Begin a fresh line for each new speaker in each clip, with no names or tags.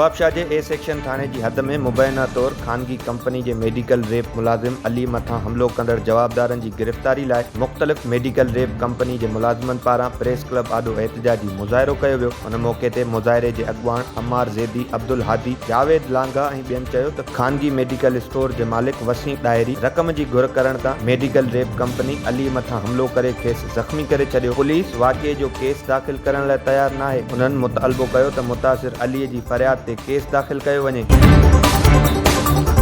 Nawabshah J A section थाने जी हद में मुबैना तौर ख़ानगी कंपनी जे मेडिकल रेप मुलाज़िम अली मथां हमलो कंदड़ जवाबदारनि जी गिरफ़्तारी लाइ मुख़्तलिफ़ मेडिकल रेप कंपनी जे मुलाज़िमनि पारां प्रेस क्लब आॾो एहतिजाजी मुज़ाहिरो कयो वियो। उन मौक़े ते मुज़ाहिरे जे अॻुवाण अम्मार ज़ैदी, अब्दुल हादी, जावेद लांघा ऐं ॿियनि चयो त ख़ानगी मेडिकल स्टोर जे मालिक वसीम डायरी रक़म जी घुर करण तां मेडिकल रेप कंपनी अली मथां हमलो करे खेसि ज़ख़्मी करे छॾियो। पुलिस वाक़िए जो केस दाख़िल करण लाइ तयारु नाहे। उन्हनि मुतालबो कयो त मुतासिर अलीअ जी फरियाद ते केस दाख़िल कयो वञे।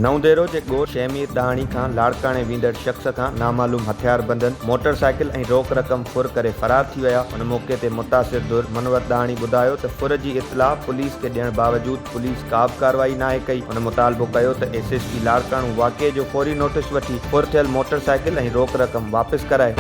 नवदेरो जे ॻोठ शहमीर डाहणी खां लाड़काणे वींदड़ शख़्स खां नामालूम हथियार बंदनि मोटरसाइकिल ऐं रोक रक़म फुर करे फरार थी विया। उन मौक़े ते मुतासिर दुर मनवर डाहणी ॿुधायो त फुर जी इतलाह पुलिस खे ॾियण बावजूद पुलिस का बि कार्रवाई नाहे कई। उन मुतालबो कयो त एसएसपी लाड़काणो वाक़िए जो फौरी नोटिस वठी फुर थियल मोटरसाइकिल ऐं रोक रक़म वापसि कराए।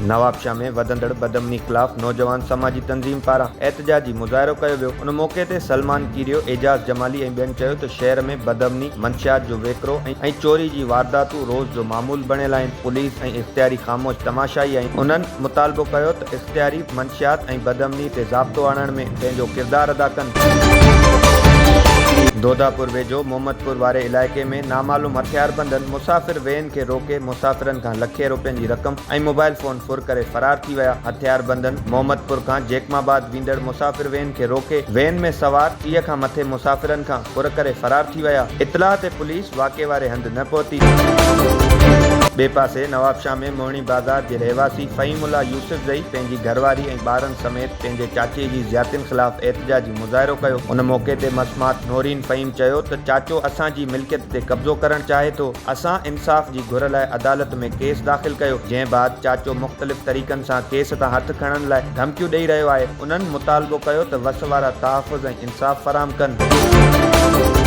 नवाबशाह में वधंदड़ बदअमनी ख़िलाफ़ नौजवान समाजी तंज़ीम पारां एहतिजाजी मुज़ाहिरो कयो वियो। उन मौक़े ते सलमान कीरियो, एजाज़ जमाली ऐं ॿियनि चयो त शहर में बदअमनी, मंशियात जो वेकिरो ऐं चोरी जी वारदातूं रोज़ जो मामूल बणियल आहिनि। पुलिस ऐं इख़्तियारी ख़ामोश तमाशाई आहिनि। उन्हनि मुतालबो कयो त इख़्तियारी मंशियात ऐं बदअमनी ते ज़ाब्तो आणण में पंहिंजो किरदारु अदा कनि। दोदापुर वेझो मोहम्मदपुर वारे इलाइक़े में नामालूम हथियार बंदनि मुसाफ़िर वैन खे रोके मुसाफ़िरनि खां लखे रुपयनि जी रक़म ऐं मोबाइल फ़ोन फुर करे फरार थी विया। हथियार बंदनि मोहम्मदपुर खां जेकमाबाद वींदड़ मुसाफ़िर वैन खे रोके वैन में सवार 30 खां मथे मुसाफ़िरनि खां फुर करे फरार थी विया। इतलाह ते पुलिस वाक़िए वारे हंधि न पहुती। ॿिए पासे नवाबशाह में मोहिणी बाज़ार जे रहवासी फ़हीमुल्ला यूसुफ ज़ई पंहिंजी घरवारी ऐं ॿारनि समेत पंहिंजे चाचे जी ज़ियातियुनि ख़िलाफ़ एहतिजाजी मुज़ाहिरो कयो। उन मौक़े ते मसमात नौरीन फ़हीम चयो त चाचो असांजी मिल्कियत ते कब्ज़ो करणु चाहे थो। असां इंसाफ़ जी घुर लाइ अदालत में केस दाख़िल कयो, जंहिं बाद चाचो मुख़्तलिफ़ तरीक़नि सां केस तां हथु खणण लाइ धमकियूं ॾेई रहियो आहे। उन्हनि मुतालबो कयो त वस वारा तहफ़ुज़ ऐं इंसाफ़ फ़राहम कनि।